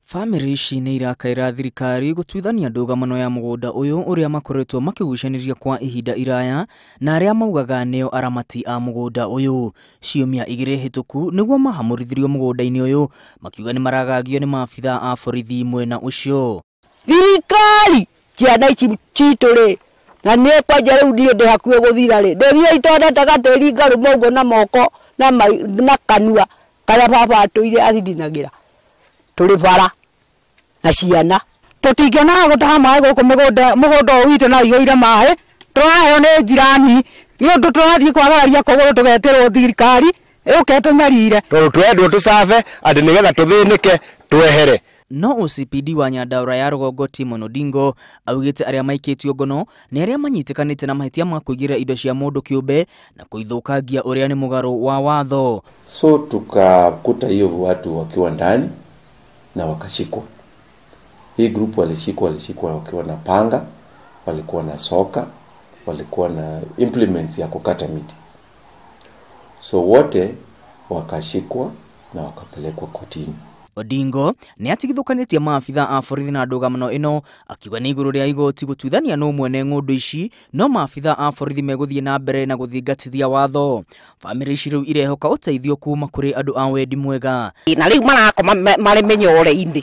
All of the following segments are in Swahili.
Family ici nĩ irakaĩra thirikari gũtuithania ndũgamano ya mũgũnda ũyũ ũrĩa makoretwo makĩgucanĩria kwa ihinda iraya na arĩa maugaga nĩo aramati a mũgũnda ũyũ. Ciumia 2 hĩtũku nĩguo mahamũrithirio mũgũnda-inĩ ũyũ makiuga nĩ maragagio nĩ maabitha a borithi mwena ũcio. Thirikari ciana ici citũ rĩ na nĩ kwanja rĩu ndiĩ ndĩ hakuhĩ gũthira rĩ ndĩthire itondete gatĩri ngarũma ũguo na moko na kanua karĩa baba atũire athithinagira tũrĩ bara na ciana tũtingĩona gũtaha maĩ gũkũ mũgũnda ũyũ witũ na igũire maĩ tũraheo nĩ njirani nĩ ũndũ tũrathiĩ kwagaria kũgũrũ tũgeterwo thirikari ĩũke tũmerire twendwo tũcabe atĩ nĩgetha tũthĩnĩke twehere. No OCPD wa Nyandarua ya rũgongo Timon Odingo augĩte arĩa maikĩtio ngono nĩ arĩa manyitĩkanĩte na mahĩtia ma kũigĩra indo cia mũndũ kĩũmbe na kũithũkangia ũrĩa nĩ mũgarũ wa watho. So tukakuta hiyo watu wakiwa ndani na wakashikwa. Hii group walishikwa wakiwa na panga, walikuwa na soka, walikuwa na implements ya kukata miti. So wote wakashikwa na wakapelekwa kotini. Odingo nĩ atigithũkanĩtie maabitha a borithi na ndũgamano ĩno akiuga nĩ igũrũ rĩa igoti gũtuithania no mwene ng'ũndũ ici no maabitha a borithi megũthiĩ na mbere na gũthingatithia watho. Family ici rĩu irehoka ũteithio kuma kũrĩ andũ a wendi mwega. Na rĩu marakoma marĩ menyore-inĩ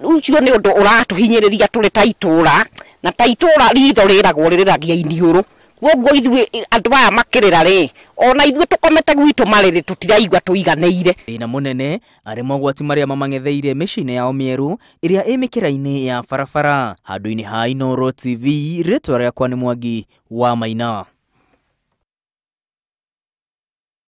ũcio nĩ ũndũ ũratũhinyĩrĩria tũrĩ ta itũũra na ta itũũra ritho rĩragwo rĩrĩragia iniũrũ woguo ithuĩ andũ aya makĩrĩra rĩ ona ithuĩ tũkomete gwitũ marĩrĩ tũtiraigua tũiganĩire. Thĩna mũnene arĩ mogwati marĩa mamang'etheire mĩciĩ-inĩ yao mĩerũ ĩrĩa ĩ mĩkĩra-inĩ ya barabara. Handũ-inĩ ha Inooro TV, rĩtwa rĩakwa nĩ Mwangi wa Maina.